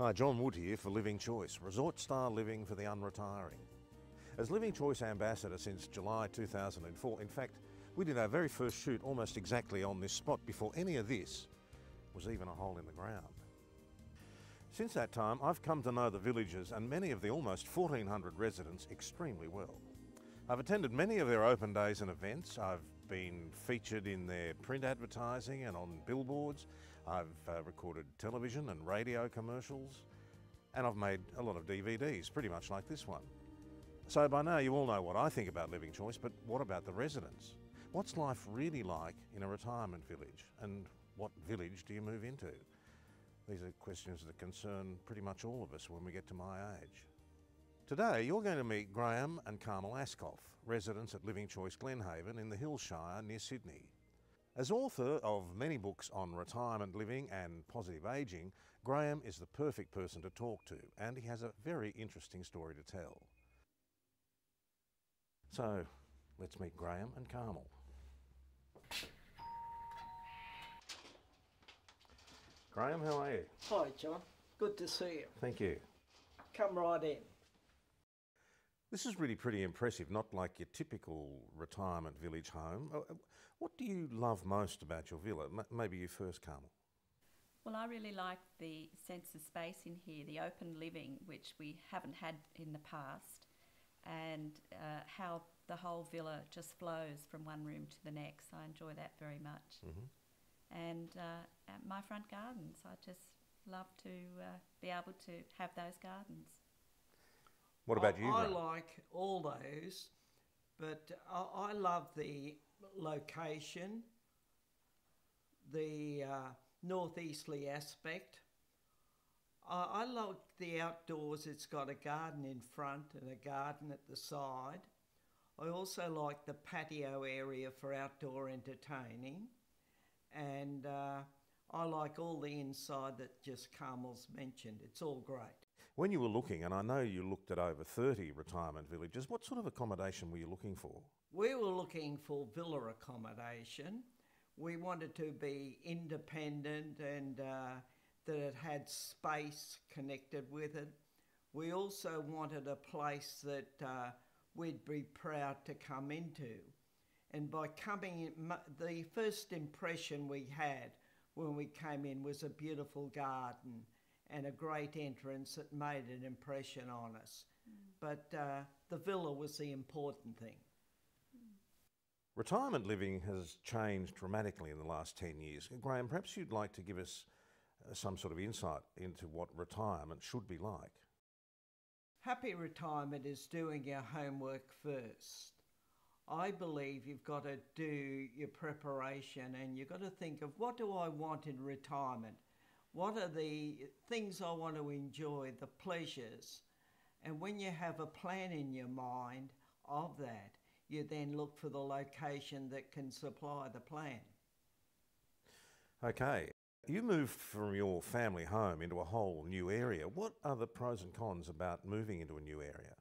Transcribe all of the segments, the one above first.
Hi, John Wood here for Living Choice, resort-style living for the unretiring. As Living Choice Ambassador since July 2004, in fact, we did our very first shoot almost exactly on this spot before any of this was even a hole in the ground. Since that time, I've come to know the villagers and many of the almost 1,400 residents extremely well. I've attended many of their open days and events. I've been featured in their print advertising and on billboards. I've recorded television and radio commercials, and I've made a lot of DVDs, pretty much like this one. So by now you all know what I think about Living Choice, but what about the residents? What's life really like in a retirement village, and what village do you move into? These are questions that concern pretty much all of us when we get to my age. Today you're going to meet Graham and Carmel Ascough, residents at Living Choice Glenhaven in the Hillshire near Sydney. As author of many books on retirement living and positive ageing, Graham is the perfect person to talk to, and he has a very interesting story to tell. So let's meet Graham and Carmel. Graham, how are you? Hi John, good to see you. Thank you. Come right in. This is really pretty impressive, not like your typical retirement village home. What do you love most about your villa? Maybe you first, Carmel. Well, I really like the sense of space in here, the open living, which we haven't had in the past, and how the whole villa just flows from one room to the next. I enjoy that very much. Mm-hmm. And my front gardens, I just love to be able to have those gardens. What about you, I Graham? like all those, but I love the location, the northeasterly aspect. I like the outdoors. It's got a garden in front and a garden at the side. I also like the patio area for outdoor entertaining, and I like all the inside that just Carmel's mentioned. It's all great. When you were looking, and I know you looked at over 30 retirement villages, what sort of accommodation were you looking for? We were looking for villa accommodation. We wanted to be independent and that it had space connected with it. We also wanted a place that we'd be proud to come into. And by coming in, the first impression we had when we came in was a beautiful garden and a great entrance that made an impression on us. But the villa was the important thing. Retirement living has changed dramatically in the last 10 years. Graham, perhaps you'd like to give us some sort of insight into what retirement should be like. Happy retirement is doing your homework first. I believe you've got to do your preparation and you've got to think of, what do I want in retirement? What are the things I want to enjoy, the pleasures? And when you have a plan in your mind of that, you then look for the location that can supply the plan. Okay, you moved from your family home into a whole new area. What are the pros and cons about moving into a new area?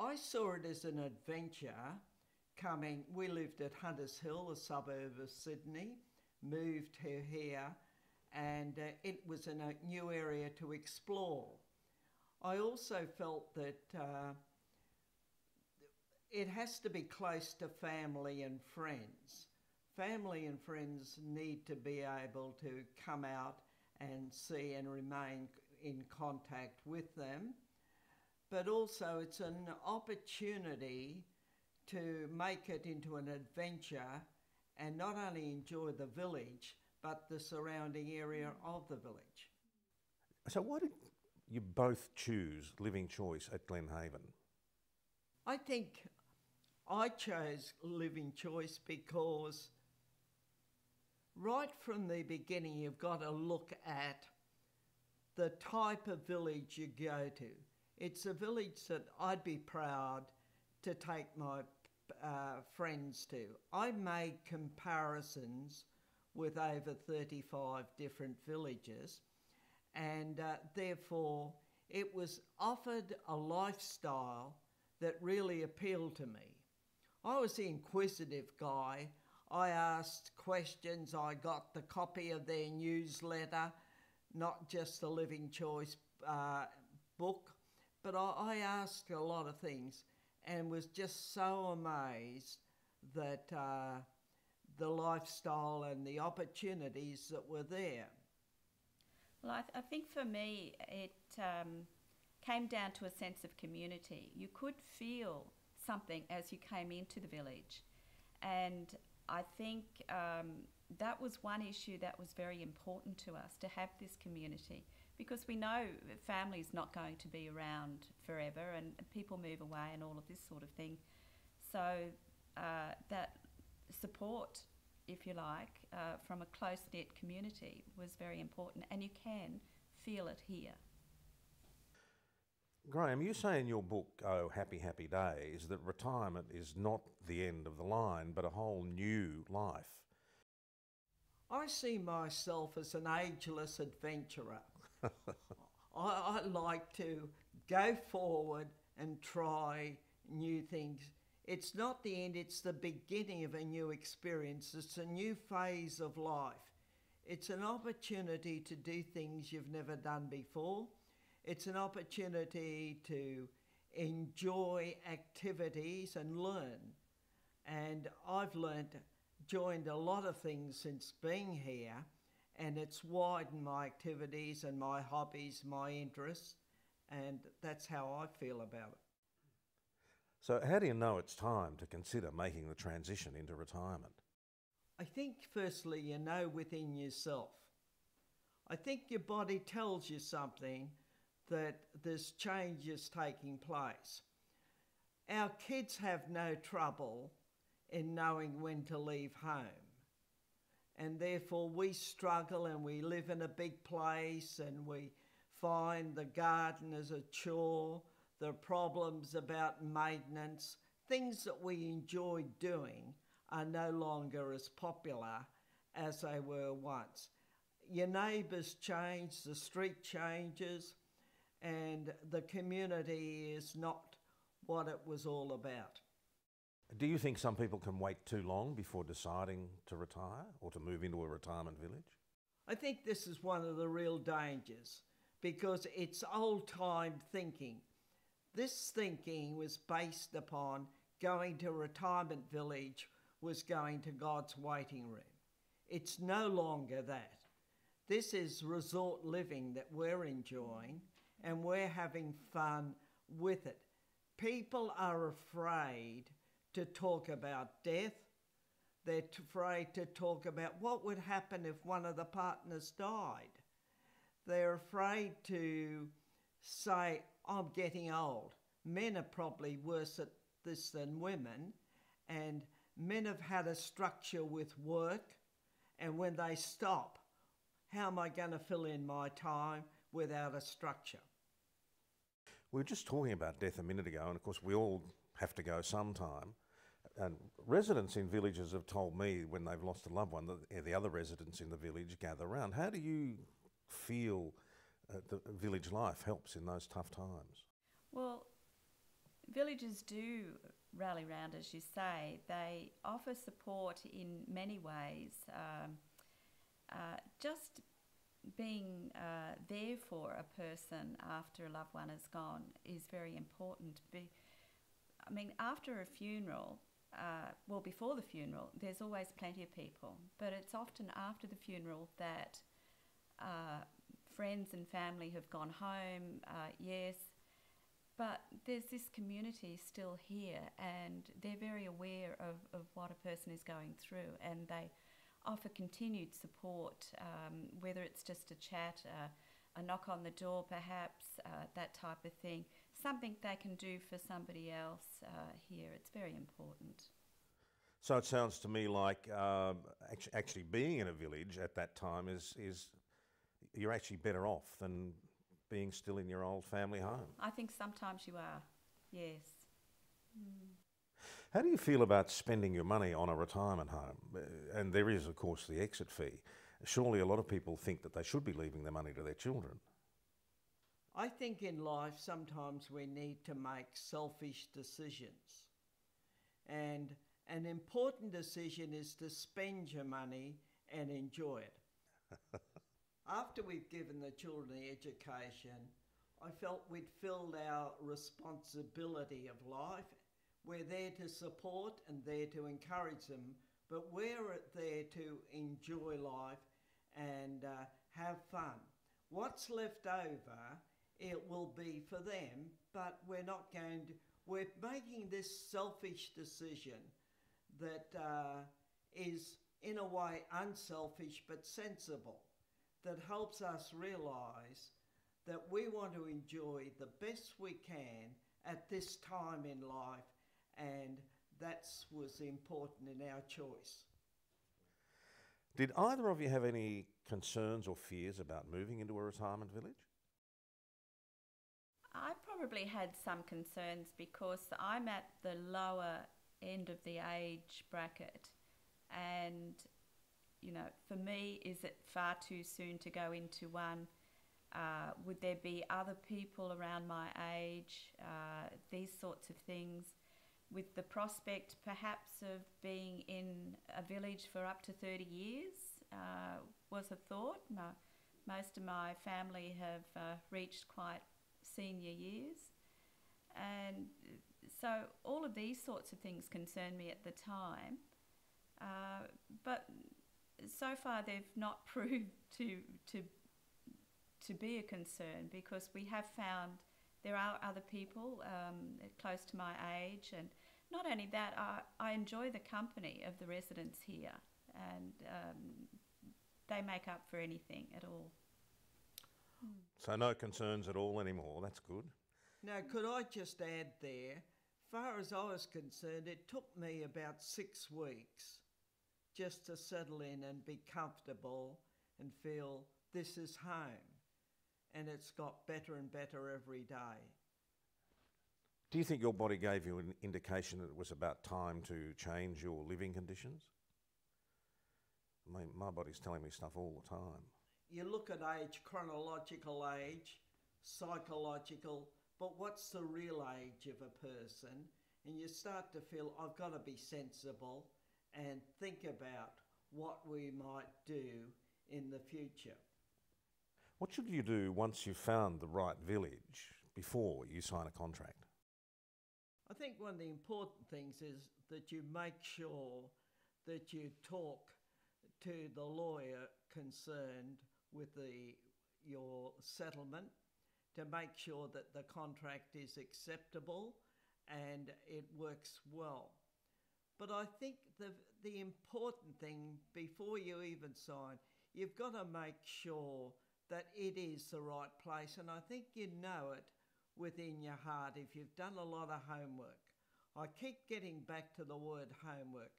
I saw it as an adventure coming. We lived at Hunters Hill, a suburb of Sydney, moved here, and it was in a new area to explore. I also felt that it has to be close to family and friends. Family and friends need to be able to come out and see and remain in contact with them. But also it's an opportunity to make it into an adventure and not only enjoy the village, but the surrounding area of the village. So why did you both choose Living Choice at Glenhaven? I think I chose Living Choice because right from the beginning you've got to look at the type of village you go to. It's a village that I'd be proud to take my friends to. I made comparisons with over 35 different villages, and therefore it was offered a lifestyle that really appealed to me. I was the inquisitive guy. I asked questions, I got the copy of their newsletter, not just the Living Choice book, but I asked a lot of things and was just so amazed that the lifestyle and the opportunities that were there. Well, I think for me it came down to a sense of community. You could feel something as you came into the village, and I think that was one issue that was very important to us, to have this community, because we know family's not going to be around forever and people move away and all of this sort of thing. So that support, if you like, from a close-knit community was very important, and you can feel it here. Graham, you say in your book, Oh, Happy, Happy Days, that retirement is not the end of the line, but a whole new life. I see myself as an ageless adventurer. I like to go forward and try new things. It's not the end, it's the beginning of a new experience. It's a new phase of life. It's an opportunity to do things you've never done before. It's an opportunity to enjoy activities and learn. And I've joined a lot of things since being here, and it's widened my activities and my hobbies, my interests, and that's how I feel about it. So how do you know it's time to consider making the transition into retirement? I think firstly you know within yourself. I think your body tells you something, that there's changes taking place. Our kids have no trouble in knowing when to leave home, and therefore we struggle, and we live in a big place and we find the garden as a chore, the problems about maintenance, things that we enjoyed doing are no longer as popular as they were once. Your neighbours change, the street changes, and the community is not what it was all about. Do you think some people can wait too long before deciding to retire or to move into a retirement village? I think this is one of the real dangers, because it's old-time thinking. This thinking was based upon going to a retirement village was going to God's waiting room. It's no longer that. This is resort living that we're enjoying, and we're having fun with it. People are afraid to talk about death. They're afraid to talk about what would happen if one of the partners died. They're afraid to say, I'm getting old. Men are probably worse at this than women, and men have had a structure with work, and when they stop, how am I going to fill in my time without a structure? We were just talking about death a minute ago, and of course we all have to go sometime. And residents in villages have told me when they've lost a loved one that the other residents in the village gather round. How do you feel the village life helps in those tough times? Well, villages do rally round, as you say. They offer support in many ways. Just being there for a person after a loved one has gone is very important. I mean, after a funeral, well, before the funeral, there's always plenty of people, but it's often after the funeral that friends and family have gone home, yes, but there's this community still here, and they're very aware of what a person is going through, and they offer continued support, whether it's just a chat, a knock on the door perhaps, that type of thing. Something they can do for somebody else here. It's very important. So it sounds to me like actually being in a village at that time is you're actually better off than being still in your old family home. I think sometimes you are, yes. How do you feel about spending your money on a retirement home? And there is, of course, the exit fee. Surely a lot of people think that they should be leaving their money to their children. I think in life sometimes we need to make selfish decisions. And an important decision is to spend your money and enjoy it. After we've given the children the education, I felt we'd filled our responsibility of life. We're there to support and there to encourage them, but we're there to enjoy life and have fun. What's left over, it will be for them, but we're making this selfish decision that is in a way unselfish but sensible, that helps us realise that we want to enjoy the best we can at this time in life, and that was important in our choice. Did either of you have any concerns or fears about moving into a retirement village? I probably had some concerns because I'm at the lower end of the age bracket, and for me, is it far too soon to go into one? Would there be other people around my age? These sorts of things, with the prospect perhaps of being in a village for up to 30 years was a thought. Most of my family have reached quite senior years, and so all of these sorts of things concerned me at the time, but so far they've not proved to be a concern, because we have found there are other people close to my age, and not only that, I enjoy the company of the residents here, and they make up for anything at all. So no concerns at all anymore, that's good. Now, could I just add there, far as I was concerned, it took me about 6 weeks just to settle in and be comfortable and feel this is home. And it's got better and better every day. Do you think your body gave you an indication that it was about time to change your living conditions? My body's telling me stuff all the time. You look at age, chronological age, psychological, but what's the real age of a person? And you start to feel, I've got to be sensible and think about what we might do in the future. What should you do once you've found the right village before you sign a contract? I think one of the important things is that you make sure that you talk to the lawyer concerned with your settlement to make sure that the contract is acceptable and it works well. But I think the important thing before you even sign, you've got to make sure that it is the right place, and I think you know it within your heart if you've done a lot of homework. I keep getting back to the word homework.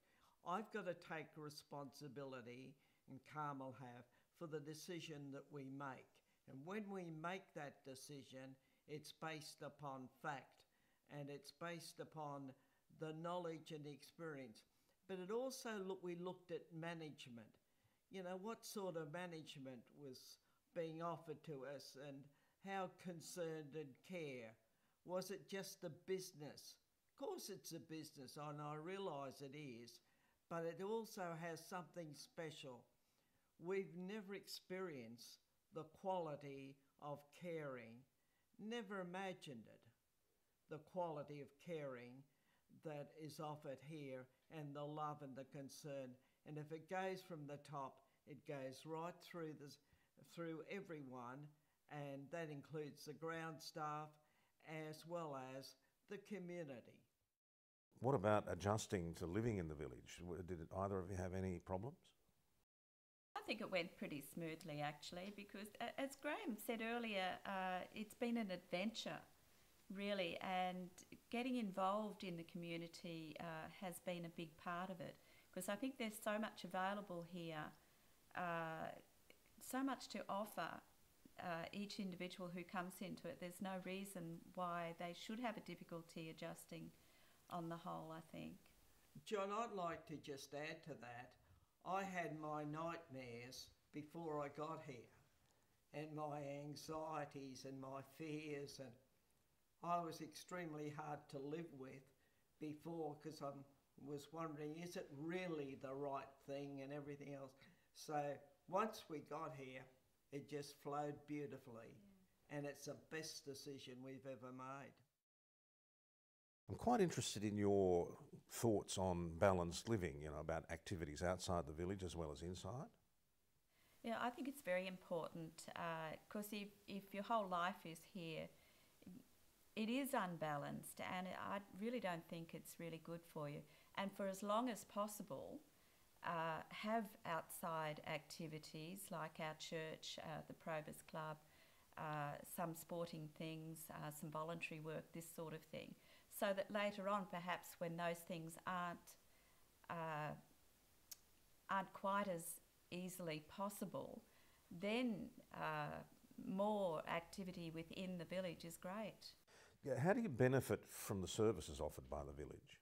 I've got to take responsibility, and Carmel have, for the decision that we make. And when we make that decision, it's based upon fact, and it's based upon the knowledge and experience. But it also, we looked at management. What sort of management was being offered to us, and how concerned and care. Was it just a business? Of course it's a business, and I realise it is, but it also has something special. We've never experienced the quality of caring, never imagined it, the quality of caring that is offered here, and the love and the concern. And if it goes from the top, it goes right through everyone, and that includes the ground staff as well as the community. What about adjusting to living in the village? Did either of you have any problems? I think it went pretty smoothly, actually, because as Graham said earlier, it's been an adventure, really, and getting involved in the community has been a big part of it, because I think there's so much available here, so much to offer each individual who comes into it. There's no reason why they should have a difficulty adjusting on the whole, I think. John, I'd like to just add to that. I had my nightmares before I got here, and my anxieties and my fears, and I was extremely hard to live with before, because I was wondering, is it really the right thing and everything else? So once we got here, It just flowed beautifully. And it's the best decision we've ever made. I'm quite interested in your thoughts on balanced living, about activities outside the village as well as inside. Yeah, I think it's very important because if your whole life is here, it is unbalanced, and I really don't think it's really good for you. And for as long as possible, have outside activities like our church, the Probus Club, some sporting things, some voluntary work, this sort of thing, so that later on, perhaps when those things aren't quite as easily possible, then more activity within the village is great. Yeah, how do you benefit from the services offered by the village?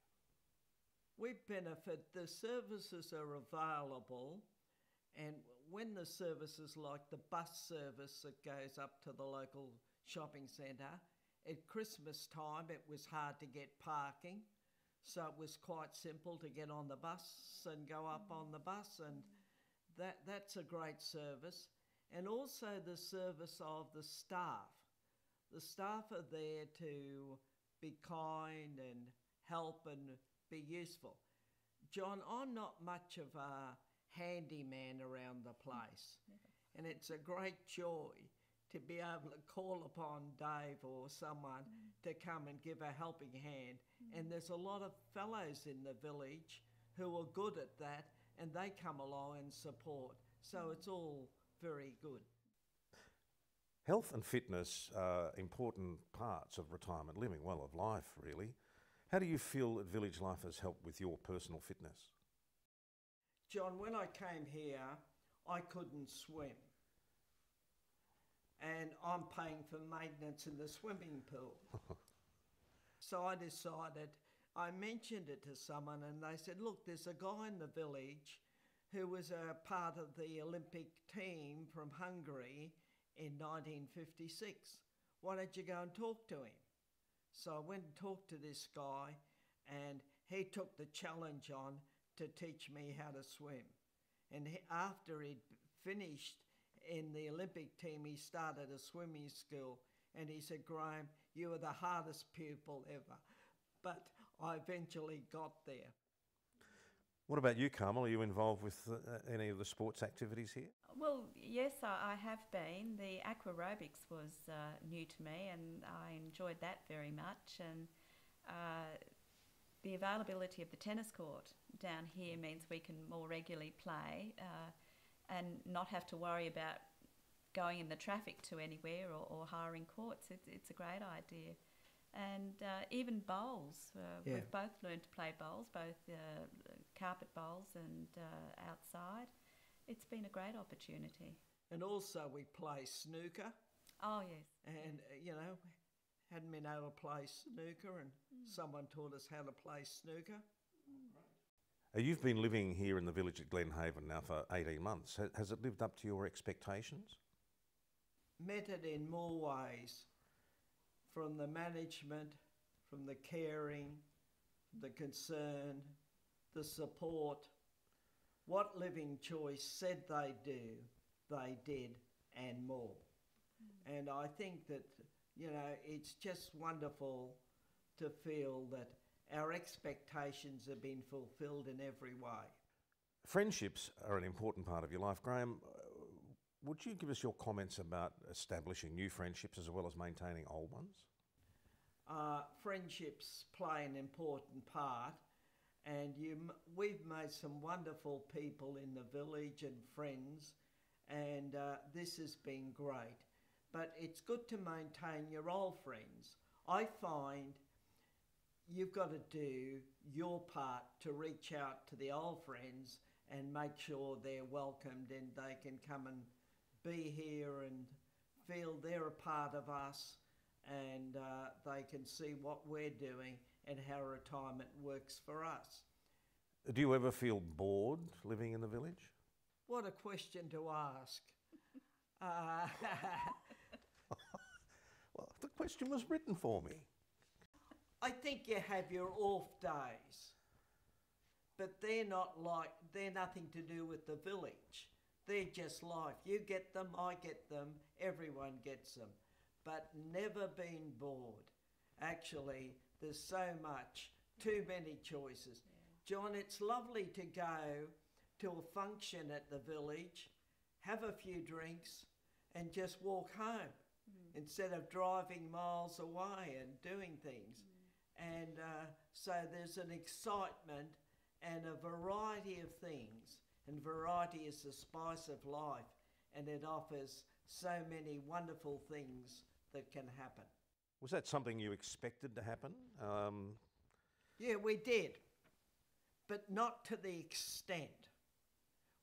We benefit, the services are available, and when the services like the bus service that goes up to the local shopping centre, at Christmas time it was hard to get parking, so it was quite simple to get on the bus and go up on the bus, and that's a great service. And also the service of the staff. The staff are there to be kind and help and be useful. John, I'm not much of a handyman around the place, and it's a great joy to be able to call upon Dave or someone to come and give a helping hand. And there's a lot of fellows in the village who are good at that, and they come along and support. So it's all very good. Health and fitness are important parts of retirement living, well, of life really. How do you feel that village life has helped with your personal fitness? John, when I came here, I couldn't swim. And I'm paying for maintenance in the swimming pool. So I decided, I mentioned it to someone and they said, look, there's a guy in the village who was a part of the Olympic team from Hungary in 1956. Why don't you go and talk to him? So I went and talked to this guy, and he took the challenge on to teach me how to swim. And after he'd finished in the Olympic team, he started a swimming school, and he said, Graham, you were the hardest pupil ever. But I eventually got there. What about you, Carmel? Are you involved with any of the sports activities here? Well, yes, I have been. The aquarobics was new to me, and I enjoyed that very much. And the availability of the tennis court down here means we can more regularly play and not have to worry about going in the traffic to anywhere or hiring courts. It's a great idea. And even bowls. We've both learned to play bowls, both carpet bowls and outside. It's been a great opportunity. And also we play snooker. Oh, yes. And, hadn't been able to play snooker, and someone taught us how to play snooker. You've been living here in the village at Glenhaven now for 18 months. Has it lived up to your expectations? Met it in more ways, from the management, from the caring, the concern, the support. What Living Choice said they do, they did, and more. And I think that, it's just wonderful to feel that our expectations have been fulfilled in every way. Friendships are an important part of your life. Graham, would you give us your comments about establishing new friendships as well as maintaining old ones? Friendships play an important part, and we've made some wonderful people in the village and friends, and this has been great. But it's good to maintain your old friends. I find you've got to do your part to reach out to the old friends and make sure they're welcomed and they can come and be here and feel they're a part of us, and they can see what we're doing and how retirement works for us. Do you ever feel bored living in the village? What a question to ask. Well, the question was written for me. I think you have your off days, but they're nothing to do with the village. They're just life. You get them, I get them, everyone gets them. But never been bored. Actually, there's so much, too many choices. Yeah. John, it's lovely to go to a function at the village, have a few drinks, and just walk home instead of driving miles away and doing things. And so there's an excitement and a variety of things. And variety is the spice of life, and it offers so many wonderful things that can happen. Was that something you expected to happen? Yeah, we did, but not to the extent.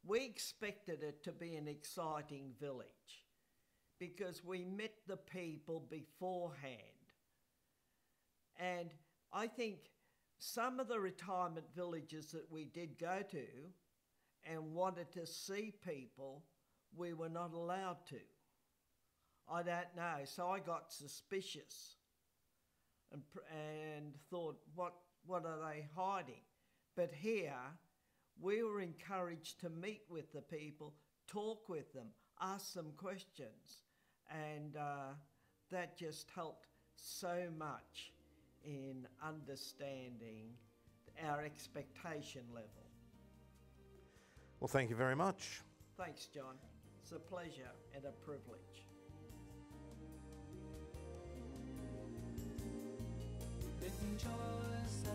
We expected it to be an exciting village because we met the people beforehand. And I think some of the retirement villages that we did go to and wanted to see people, we were not allowed to. I don't know, so I got suspicious and thought, what are they hiding? But here, we were encouraged to meet with the people, talk with them, ask them questions, and that just helped so much in understanding our expectation level. Well, thank you very much. Thanks, John. It's a pleasure and a privilege. Living Choice